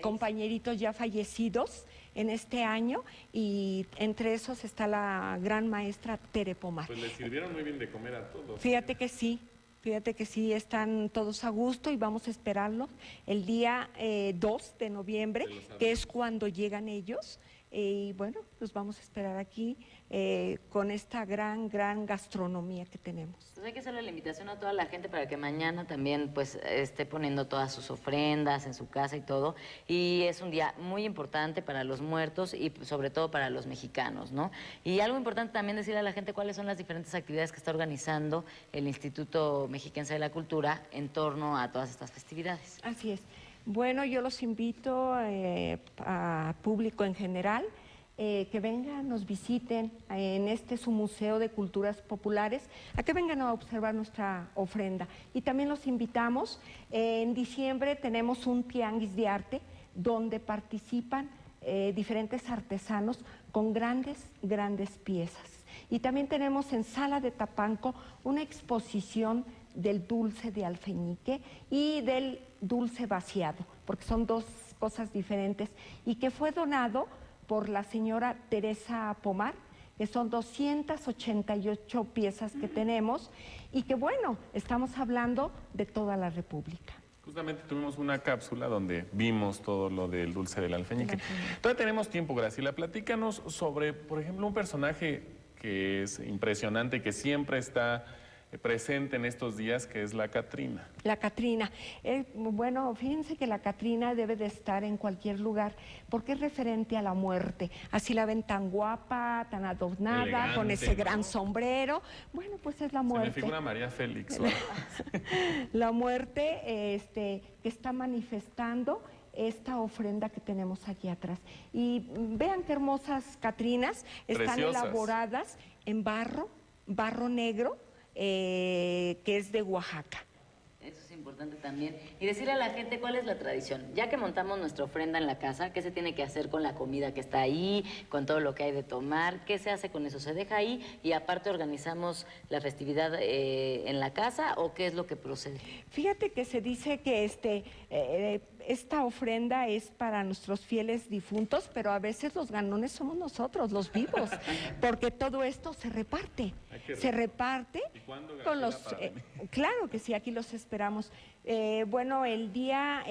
compañeritos ya fallecidos en este año, y entre esos está la gran maestra Tere Pomar. Pues les sirvieron muy bien de comer a todos. Fíjate que sí, están todos a gusto y vamos a esperarlos el día 2 de noviembre, que es cuando llegan ellos. Y bueno, los vamos a esperar aquí con esta gran gastronomía que tenemos. Pues hay que hacerle la invitación a toda la gente para que mañana también pues esté poniendo todas sus ofrendas en su casa y todo. Y es un día muy importante para los muertos y sobre todo para los mexicanos, ¿no? Y algo importante también decirle a la gente cuáles son las diferentes actividades que está organizando el Instituto Mexiquense de la Cultura en torno a todas estas festividades. Así es. Bueno, yo los invito a público en general que vengan, nos visiten en su Museo de Culturas Populares, a que vengan a observar nuestra ofrenda. Y también los invitamos, en diciembre tenemos un tianguis de arte donde participan diferentes artesanos con grandes piezas. Y también tenemos en Sala de Tapanco una exposición del dulce de alfeñique y del dulce vaciado, porque son dos cosas diferentes, y que fue donado por la señora Teresa Pomar, que son 288 piezas que tenemos, y que bueno, estamos hablando de toda la República. Justamente tuvimos una cápsula donde vimos todo lo del dulce del alfeñique. Todavía tenemos tiempo, Graciela. Platícanos sobre, por ejemplo, un personaje que es impresionante, que siempre está presente en estos días, que es la Catrina. La Catrina. Bueno, fíjense que la Catrina debe de estar en cualquier lugar porque es referente a la muerte. Así la ven tan guapa, tan adornada, elegante, con ese gran sombrero. Bueno, pues es la muerte. Se me figura María Félix. La muerte que está manifestando esta ofrenda que tenemos aquí atrás. Y vean qué hermosas Catrinas. Están preciosas, elaboradas en barro negro, que es de Oaxaca. Eso es importante también. Y decirle a la gente cuál es la tradición. Ya que montamos nuestra ofrenda en la casa, ¿qué se tiene que hacer con la comida que está ahí, con todo lo que hay de tomar? ¿Qué se hace con eso? ¿Se deja ahí y aparte organizamos la festividad en la casa o qué es lo que procede? Fíjate que se dice que esta ofrenda es para nuestros fieles difuntos, pero a veces los ganones somos nosotros, los vivos, porque todo esto se reparte. Se reparte con los... claro que sí, aquí los esperamos. Bueno, el día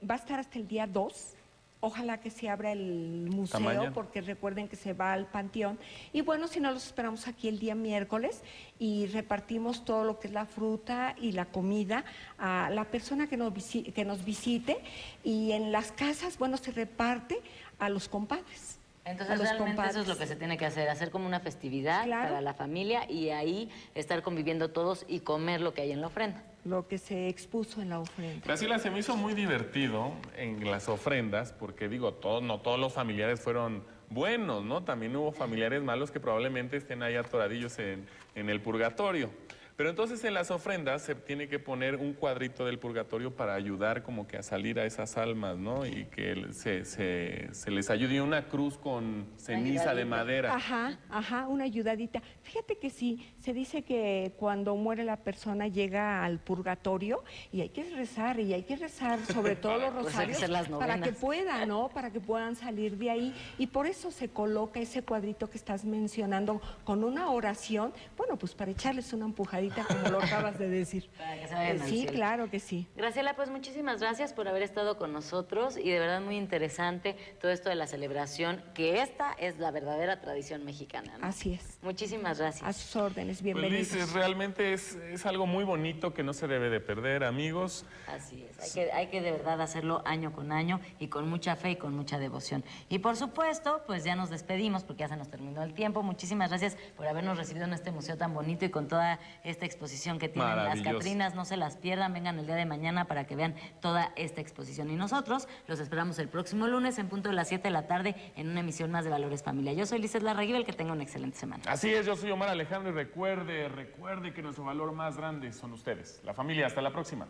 va a estar hasta el día 2. Ojalá que se abra el museo, porque recuerden que se va al panteón. Y bueno, si no, los esperamos aquí el día miércoles y repartimos todo lo que es la fruta y la comida a la persona que nos visite. Y en las casas, bueno, se reparte a los compadres. Entonces realmente eso es lo que se tiene que hacer como una festividad para la familia y ahí estar conviviendo todos y comer lo que hay en la ofrenda. Lo que se expuso en la ofrenda. Graciela, se me hizo muy divertido en las ofrendas, porque digo, no todos los familiares fueron buenos, ¿no? También hubo familiares malos que probablemente estén ahí atoradillos en el purgatorio. Pero entonces en las ofrendas se tiene que poner un cuadrito del purgatorio para ayudar como que a salir a esas almas, ¿no? Y que se les ayude, y una cruz con ceniza de madera. Ajá, una ayudadita. Fíjate que sí, se dice que cuando muere la persona llega al purgatorio y hay que rezar sobre todo los rosarios para que puedan, ¿no? Para que puedan salir de ahí. Y por eso se coloca ese cuadrito que estás mencionando con una oración, bueno, pues para echarles una empujadita, como lo acabas de decir. Para que se vayan al sí, cielo. Claro que sí. Graciela, pues muchísimas gracias por haber estado con nosotros y de verdad muy interesante todo esto de la celebración, que esta es la verdadera tradición mexicana, ¿no? Así es. Muchísimas gracias. A sus órdenes, bienvenidos. Pues Liz, realmente es algo muy bonito que no se debe de perder, amigos. Así es, hay que de verdad hacerlo año con año y con mucha fe y con mucha devoción. Y por supuesto, pues ya nos despedimos porque ya se nos terminó el tiempo. Muchísimas gracias por habernos recibido en este museo tan bonito y con toda esta exposición que tienen las Catrinas. No se las pierdan, vengan el día de mañana para que vean toda esta exposición. Y nosotros los esperamos el próximo lunes en punto de las 7 de la tarde en una emisión más de Valores Familia. Yo soy Lizeth Larraguibel, que tenga una excelente semana. Así es, yo soy Omar Alejandro y recuerde que nuestro valor más grande son ustedes, la familia. Hasta la próxima.